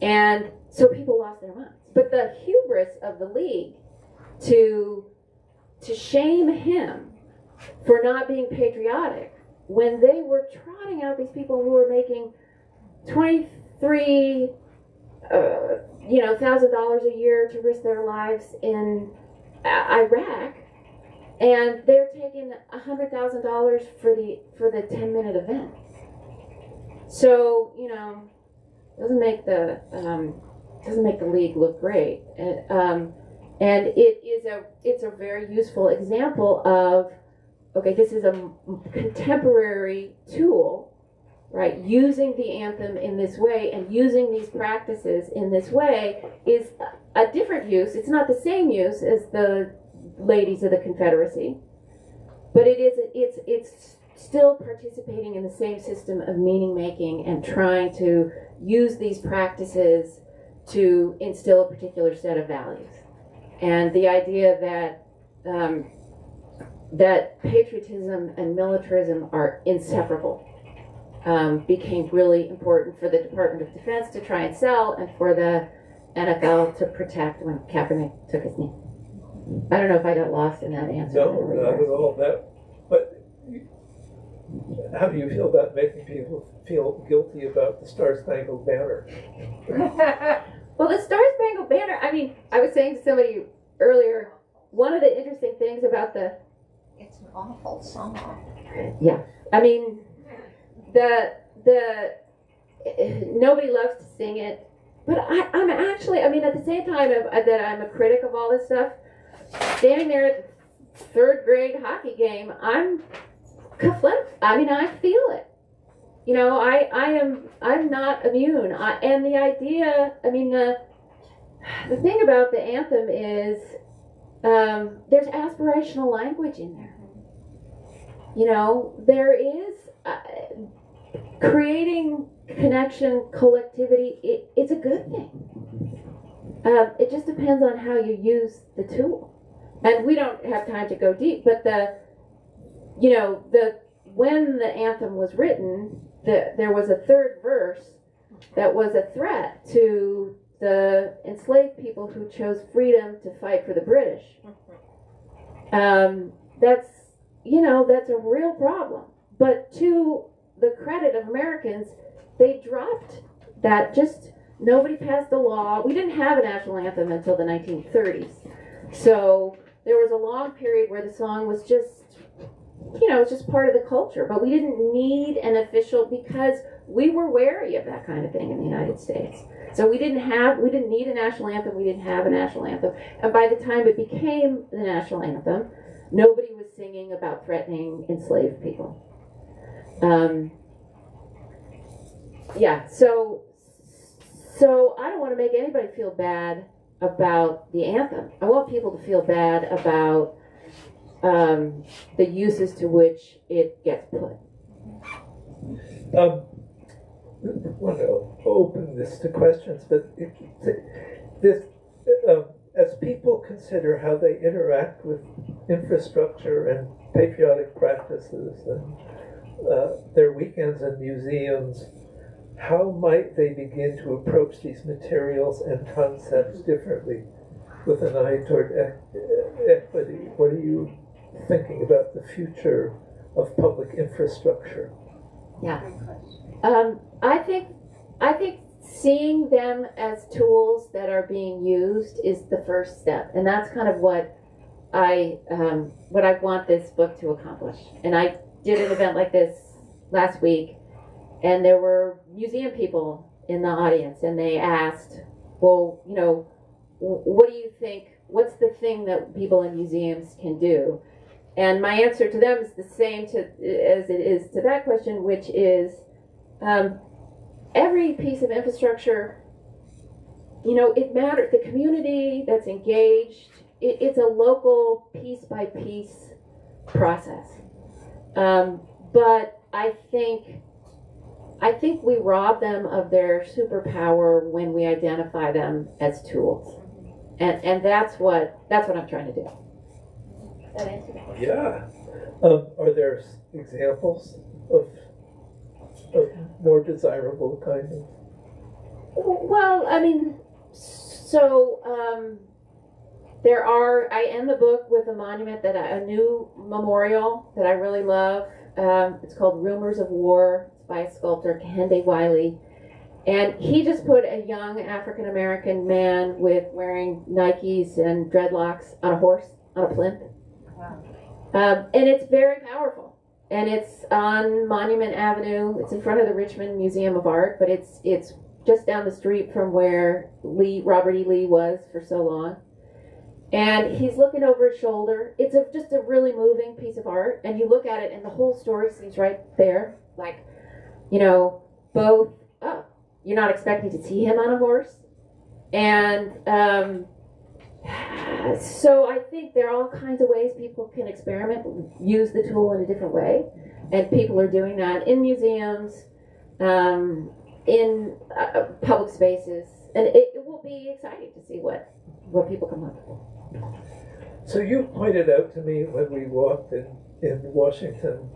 And so people lost their minds. But the hubris of the league to shame him for not being patriotic when they were trotting out these people who were making $23,000 a year to risk their lives in Iraq, and they're taking $100,000 for the 10-minute event. So doesn't make the league look great, and it's a very useful example of, okay, this is a contemporary tool, right? Using the anthem in this way and using these practices in this way is a different use. It's not the same use as the ladies of the Confederacy, but it's still participating in the same system of meaning making and trying to use these practices to instill a particular set of values. And the idea that patriotism and militarism are inseparable became really important for the Department of Defense to try and sell, and for the NFL to protect when Kaepernick took his knee. I don't know if I got lost in that answer. No, not at all. But how do you feel about making people feel guilty about the Star Spangled Banner? Well, the Star Spangled Banner, I mean, I was saying to somebody earlier, one of the interesting things about It's an awful song. yeah, I mean, nobody loves to sing it, but I'm actually, I mean, at the same time that I'm a critic of all this stuff, standing there at the third grade hockey game, I'm conflicted. I mean, I feel it. I'm not immune. And the idea, I mean, the thing about the anthem is there's aspirational language in there. There is creating connection, collectivity. It's a good thing. It just depends on how you use the tool. And we don't have time to go deep, but when the anthem was written, there was a third verse that was a threat to the enslaved people who chose freedom to fight for the British. That's a real problem. But to the credit of Americans, they dropped that. Just nobody passed a law. We didn't have a national anthem until the 1930s. So there was a long period where the song was just, it's just part of the culture. But we didn't need an official, because we were wary of that kind of thing in the United States. So we didn't need a national anthem. We didn't have a national anthem. And by the time it became the national anthem, nobody was singing about threatening enslaved people. So I don't want to make anybody feel bad about the anthem. I want people to feel bad about the uses to which it gets put. I want to open this to questions, but as people consider how they interact with infrastructure and patriotic practices and their weekends in museums, how might they begin to approach these materials and concepts differently with an eye toward equity? What are you thinking about the future of public infrastructure? Yeah. I think seeing them as tools that are being used is the first step, and that's kind of what I want this book to accomplish. And I did an event like this last week, And there were museum people in the audience, and they asked, well, what do you think? What's the thing that people in museums can do? And my answer to them is the same as it is to that question, which is every piece of infrastructure, it matters. The community that's engaged, it's a local piece by piece process. But I think we rob them of their superpower when we identify them as tools, and that's what I'm trying to do. That answer the question? Yeah. Are there examples of more desirable kind of? Well, I mean, so there are. I end the book with a monument a new memorial that I really love. It's called Rumors of War. It's by a sculptor, Kehinde Wiley. And he just put a young African-American man wearing Nikes and dreadlocks on a horse, on a plinth. Wow. And it's very powerful. And it's on Monument Avenue. It's in front of the Richmond Museum of Art, but it's just down the street from where Robert E. Lee was for so long. And he's looking over his shoulder. It's just a really moving piece of art. And you look at it, and the whole story seems right there. Like, both, you're not expecting to see him on a horse. And so I think there are all kinds of ways people can experiment, use the tool in a different way. And people are doing that in museums, in public spaces. And it will be exciting to see what people come up with. So you pointed out to me when we walked in Washington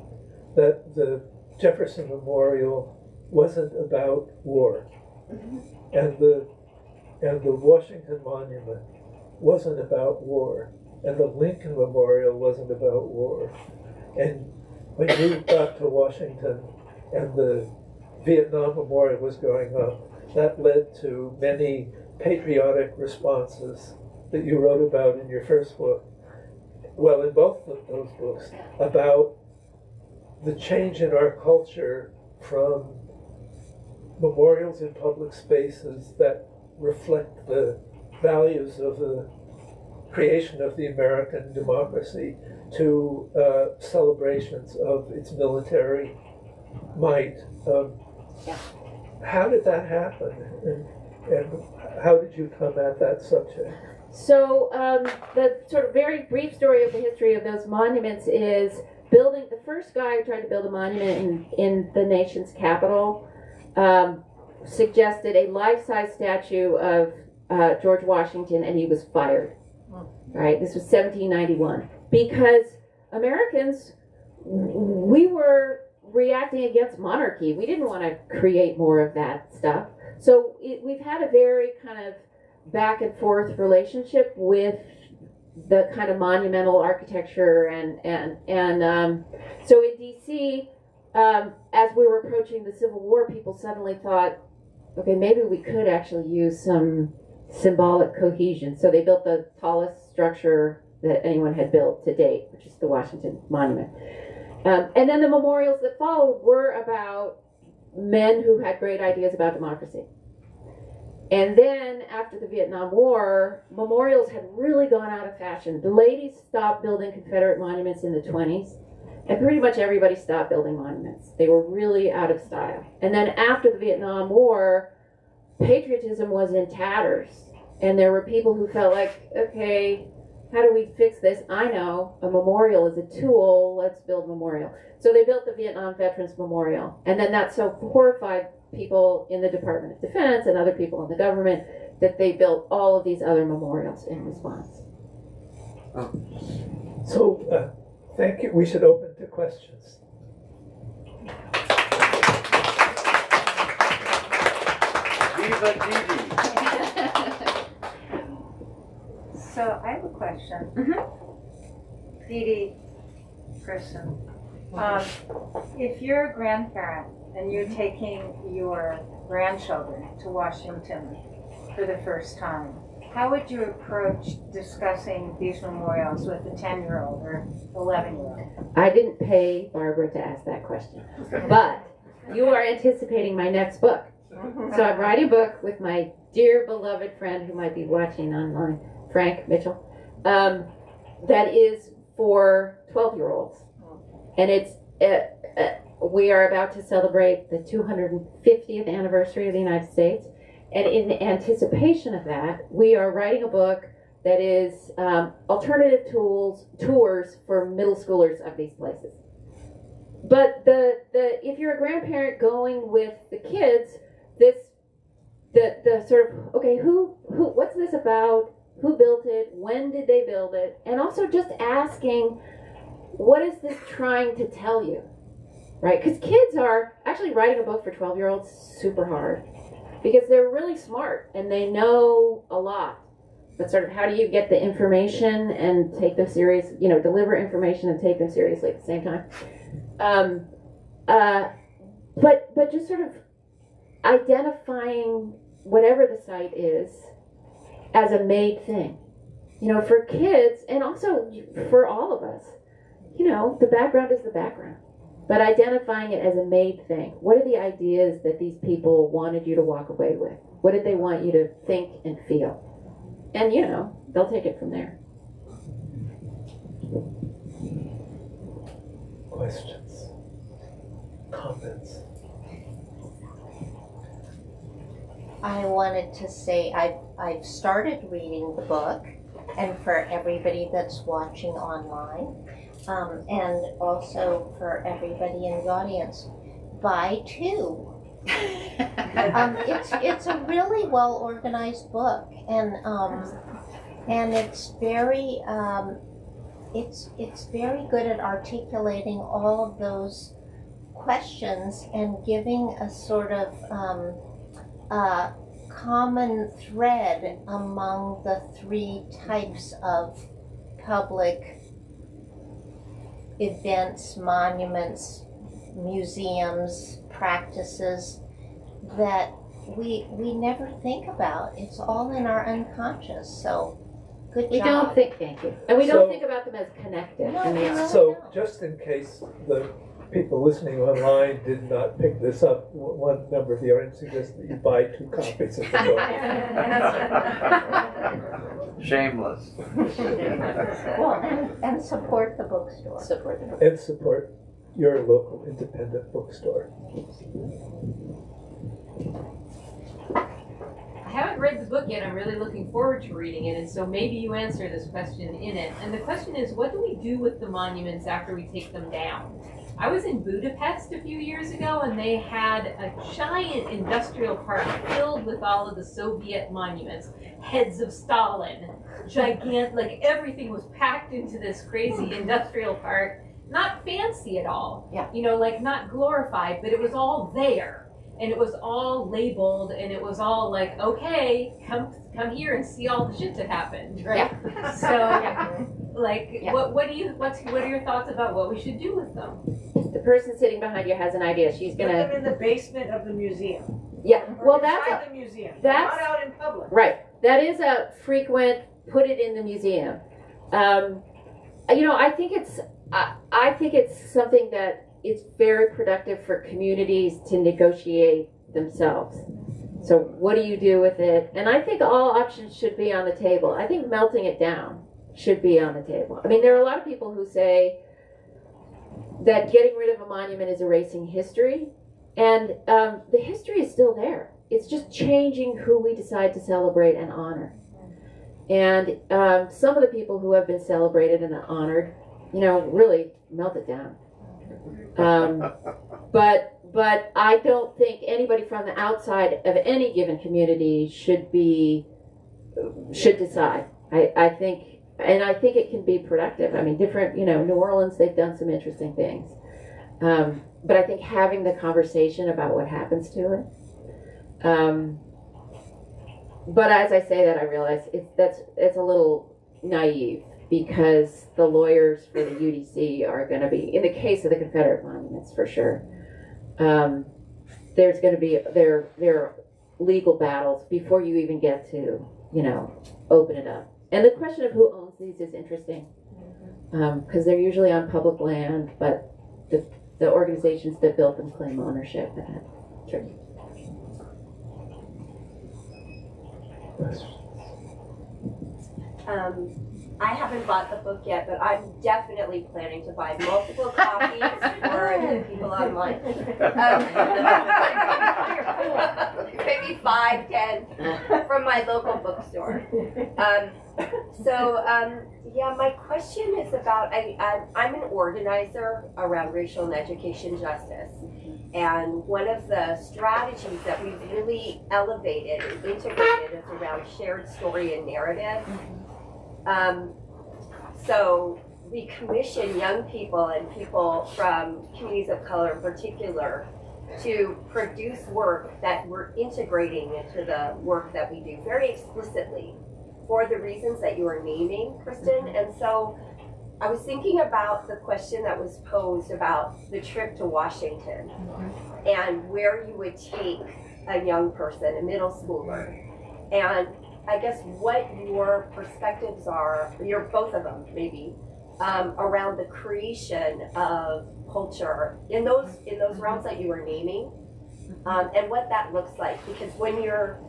that the Jefferson Memorial wasn't about war, and the Washington Monument wasn't about war, and the Lincoln Memorial wasn't about war. And when you got to Washington and the Vietnam Memorial was going up, that led to many patriotic responses that you wrote about in your first book, well, in both of those books, about the change in our culture from memorials in public spaces that reflect the values of the creation of the American democracy to celebrations of its military might. How did that happen? And how did you come at that subject? So the sort of very brief story of the history of those monuments is building. The first guy who tried to build a monument in the nation's capital suggested a life-size statue of George Washington, and he was fired. Right? This was 1791 because Americans, we were reacting against monarchy. We didn't want to create more of that stuff. So we've had a very kind of back and forth relationship with the kind of monumental architecture and so in DC, as we were approaching the Civil War, people suddenly thought, okay, maybe we could actually use some symbolic cohesion. So they built the tallest structure that anyone had built to date, which is the Washington Monument. And then the memorials that followed were about men who had great ideas about democracy. And then after the Vietnam War, memorials had really gone out of fashion. The ladies stopped building Confederate monuments in the 20s, and pretty much everybody stopped building monuments. They were really out of style. And then after the Vietnam War, patriotism was in tatters. And there were people who felt like, okay, how do we fix this? I know, a memorial is a tool, let's build a memorial. So they built the Vietnam Veterans Memorial. And then that so horrified people in the Department of Defense and other people in the government that they built all of these other memorials in response. So, thank you. We should open to questions. Viva Didi. So I have a question. Didi, Kristin, if you're a grandparent and you're taking your grandchildren to Washington for the first time, how would you approach discussing these memorials with a 10-year-old or 11-year-old? I didn't pay Barbara to ask that question. But you are anticipating my next book. So I'm writing a book with my dear beloved friend who might be watching online, Frank Mitchell, that is for 12-year-olds. And it's we are about to celebrate the 250th anniversary of the United States. And in anticipation of that, we are writing a book that is alternative tours for middle schoolers of these places. But if you're a grandparent going with the kids, the sort of, okay, who what's this about? Who built it? When did they build it? And also just asking, what is this trying to tell you? Right? Because kids are actually writing a book for 12-year-olds super hard because they're really smart and they know a lot. But sort of how do you get the information and take them serious, deliver information and take them seriously at the same time? But just sort of identifying whatever the site is as a made thing, for kids and also for all of us. The background is the background, but identifying it as a made thing. What are the ideas that these people wanted you to walk away with? What did they want you to think and feel? And, they'll take it from there. Questions? Comments? I wanted to say I've started reading the book, and for everybody that's watching online, and also for everybody in the audience, buy two. It's a really well organized book, and it's very it's very good at articulating all of those questions and giving a sort of common thread among the three types of public events, monuments, museums, practices that we never think about. It's all in our unconscious. So good job. We don't think, thank you. And we don't think about them as connected. No, and they we are. really So don't. just in case the people listening online did not pick this up, one member of the audience suggests that you buy 2 copies of the book. Shameless. Well, and support the bookstore. Support them. And support your local independent bookstore. I haven't read the book yet. I'm really looking forward to reading it, and so maybe you answer this question in it. And the question is, what do we do with the monuments after we take them down? I was in Budapest a few years ago, and they had a giant industrial park filled with all of the Soviet monuments, heads of Stalin, gigantic, like everything was packed into this crazy industrial park. Not fancy at all, Yeah. like not glorified, but it was all there. And it was all labeled, and it was all like, okay, come here and see all the shit that happened, right? Yeah. So, like, Yeah. what are your thoughts about what we should do with them? The person sitting behind you has an idea. She's Put them gonna. in the basement of the museum. Yeah. Well, Or that's inside the museum. that's- Not out in public. right. That is a frequent. Put it in the museum. I think it's. I think it's something that is very productive for communities to negotiate themselves. So what do you do with it? And I think all options should be on the table. I think melting it down should be on the table. I mean, there are a lot of people who say that getting rid of a monument is erasing history, and the history is still there. It's just changing who we decide to celebrate and honor. And some of the people who have been celebrated and honored, really melt it down. But I don't think anybody from the outside of any given community should decide. I think it can be productive. I mean, different, New Orleans, they've done some interesting things. But I think having the conversation about what happens to it. But as I say that, I realize it's a little naive, because the lawyers for the UDC are going to be, in the case of the Confederate monuments for sure, there's going to be their legal battles before you even get to open it up. And the question of who owns these is interesting, because they're usually on public land, but the organizations that built them claim ownership of that tribute. I haven't bought the book yet, but I'm definitely planning to buy multiple copies for the people online. Maybe 5, 10 from my local bookstore. Yeah, my question is about, I'm an organizer around racial and education justice. And one of the strategies that we've really elevated and integrated is around shared story and narrative. So we commission young people and people from communities of color in particular to produce work that we're integrating into the work that we do very explicitly for the reasons that you are naming, Kristin. And so I was thinking about the question that was posed about the trip to Washington and where you would take a young person, a middle schooler, and I guess what your perspectives are, both of them maybe, around the creation of culture in those realms that you were naming, and what that looks like. Because when you're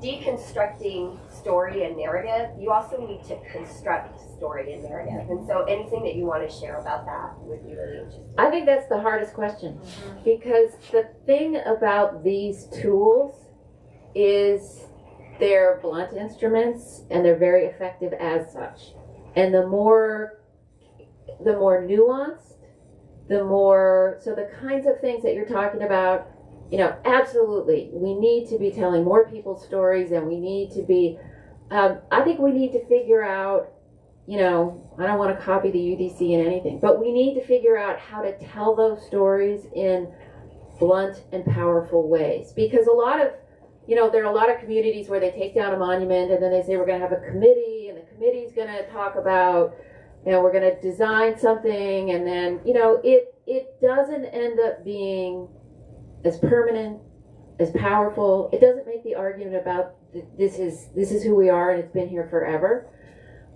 deconstructing story and narrative, you also need to construct story and narrative. And so anything that you want to share about that would be really interesting. I think that's the hardest question, because the thing about these tools is they're blunt instruments and they're very effective as such. And the more nuanced, so the kinds of things that you're talking about, absolutely, we need to be telling more people's stories, and we need to be, I think we need to figure out, I don't want to copy the UDC in anything, but we need to figure out how to tell those stories in blunt and powerful ways. Because there are a lot of communities where they take down a monument and then they say we're going to have a committee, and the committee's going to talk about, we're going to design something, and then, it doesn't end up being as permanent, as powerful. It doesn't make the argument about this is who we are and it's been here forever.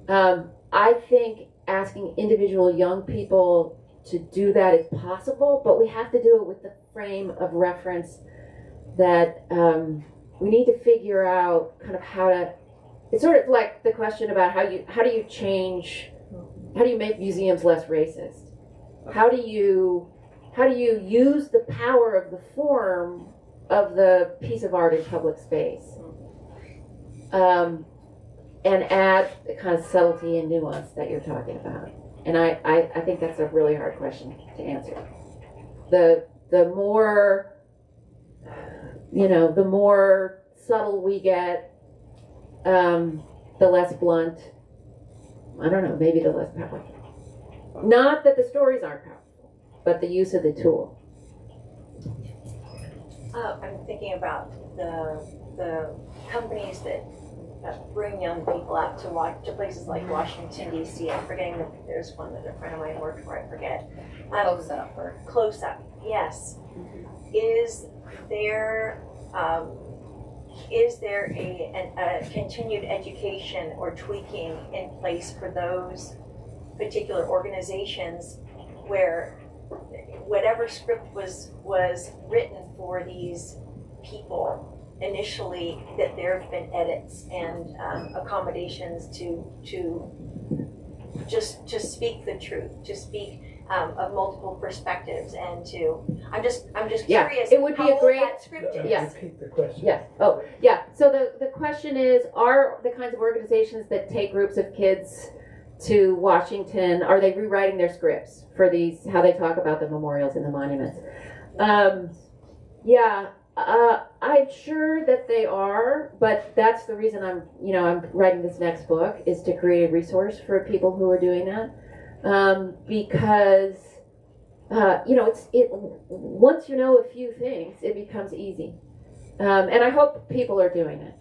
I think asking individual young people to do that is possible, but we have to do it with the frame of reference that we need to figure out kind of how to. It's sort of like the question about how do you make museums less racist? How do you use the power of the form of the piece of art in public space, and add the kind of subtlety and nuance that you're talking about? And I think that's a really hard question to answer. The more the more subtle we get, the less blunt. I don't know, maybe the less powerful. Not that the stories aren't powerful, but the use of the tool. I'm thinking about the companies that bring young people out to places like Washington, D.C. I'm forgetting there's one that a friend of mine worked for, I forget. Close Up, yes. Is there a continued education or tweaking in place for those particular organizations where whatever script was written for these people initially, that there have been edits and accommodations to speak the truth, to speak of multiple perspectives, and I'm just curious. It would be a great that script is. Yes. Repeat the question. Yes. Oh, yeah. So the question is, are the kinds of organizations that take groups of kids to Washington, are they rewriting their scripts for these, how they talk about the memorials and the monuments? I'm sure that they are, but that's the reason I'm writing this next book, is to create a resource for people who are doing that. Because once you know a few things, it becomes easy. And I hope people are doing it.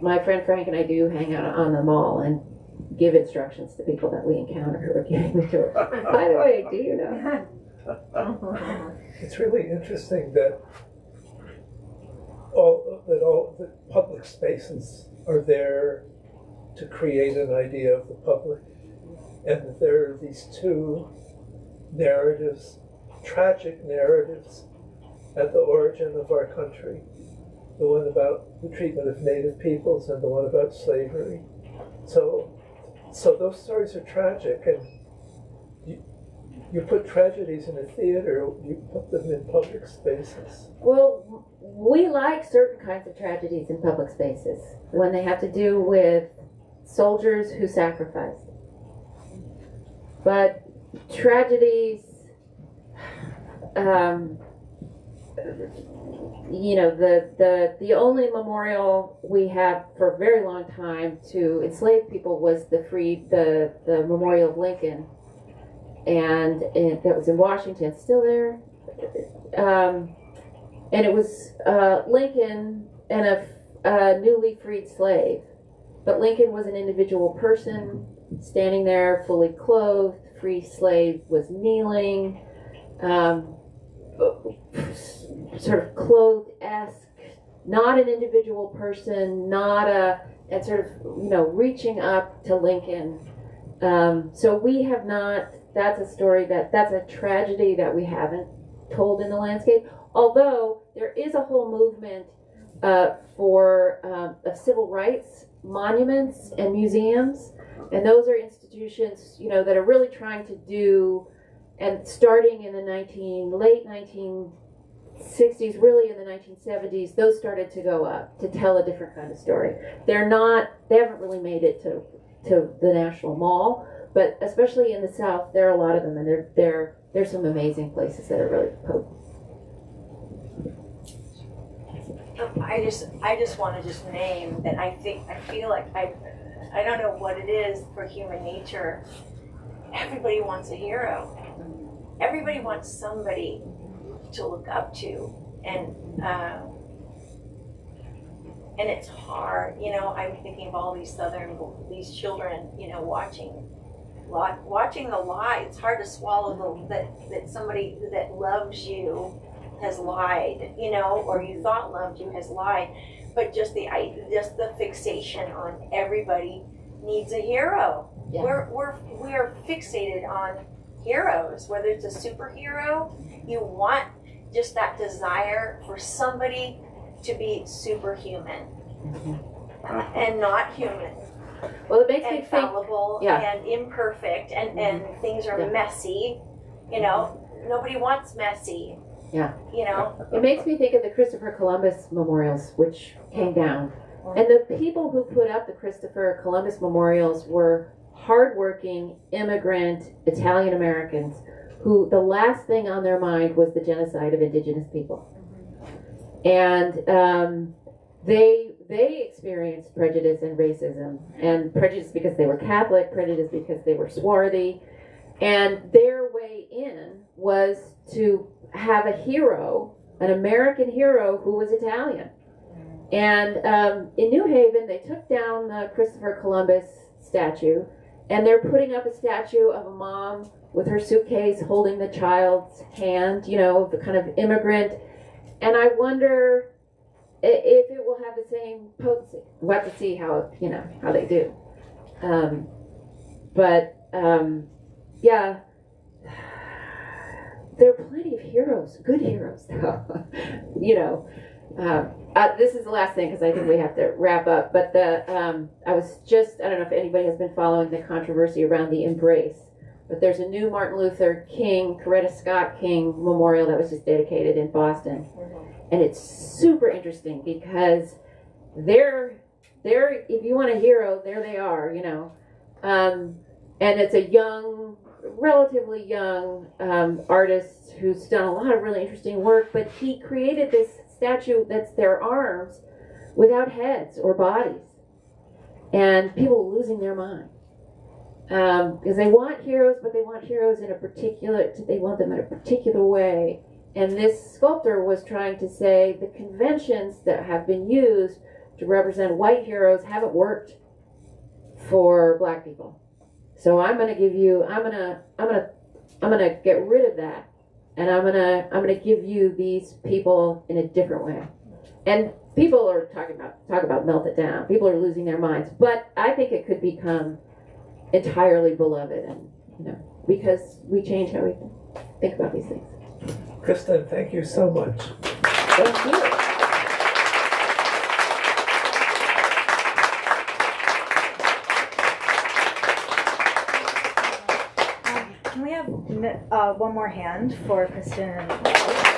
My friend Frank and I do hang out on the mall and give instructions to people that we encounter who are giving the tour. By the way, do you know? It's really interesting that all the public spaces are there to create an idea of the public, and that there are these two narratives tragic narratives at the origin of our country. The one about the treatment of Native peoples and the one about slavery. So those stories are tragic, and you put tragedies in a theater, you put them in public spaces. Well, we like certain kinds of tragedies in public spaces when they have to do with soldiers who sacrificed. But tragedies, you know, the only memorial we have for a very long time to enslaved people was the Memorial of Lincoln, and that was in Washington. It's still there, and it was Lincoln and a newly freed slave. But Lincoln was an individual person standing there fully clothed. Free slave was kneeling, sort of clothed-esque, not an individual person, and sort of, you know, reaching up to Lincoln. So we have not, that's a tragedy that we haven't told in the landscape. Although there is a whole movement of civil rights monuments and museums, and those are institutions, you know, that are really trying to do, and starting in the late 1960s, really in the 1970s, those started to go up to tell a different kind of story. They haven't really made it to the National Mall, but especially in the South, there are a lot of them, and there's some amazing places that are really potent. I just want to just name that I feel like I don't know what it is for human nature. Everybody wants a hero. Everybody wants somebody to look up to, and it's hard. You know, I'm thinking of all these children, you know, watching the lie. It's hard to swallow that somebody that loves you has lied, you know, or you thought loved you has lied. But just the fixation on everybody needs a hero. Yeah. We're fixated on heroes, whether it's a superhero. You want just that desire for somebody to be superhuman and not human. Well, it makes me and think, fallible and imperfect, and things are messy. You know, nobody wants messy. Yeah. You know? It makes me think of the Christopher Columbus memorials, which came down. And the people who put up the Christopher Columbus memorials were hardworking, immigrant Italian Americans who the last thing on their mind was the genocide of indigenous people. And they experienced prejudice and racism, and prejudice because they were Catholic, prejudice because they were swarthy. And their way in was to have a hero, an American hero who was Italian. And in New Haven, they took down the Christopher Columbus statue, and they're putting up a statue of a mom with her suitcase holding the child's hand, you know, the kind of immigrant. And I wonder if it will have the same potency. We'll have to see how they do. Yeah. There are plenty of heroes, good heroes, though. You know, this is the last thing because I think we have to wrap up. But I don't know if anybody has been following the controversy around the Embrace, but there's a new Martin Luther King, Coretta Scott King memorial that was just dedicated in Boston. And it's super interesting because they're if you want a hero, there they are, you know. And it's a relatively young artist who's done a lot of really interesting work, but he created this statue that's their arms without heads or bodies, and people are losing their mind because they want heroes, but they want heroes they want them in a particular way. And this sculptor was trying to say the conventions that have been used to represent white heroes haven't worked for black people. So I'm gonna get rid of that, and I'm gonna give you these people in a different way. And people are talk about melt it down. People are losing their minds, but I think it could become entirely beloved, and you know, because we change how we think about these things. Kristin, thank you so much. Thank you. Can we have one more hand for Kristin?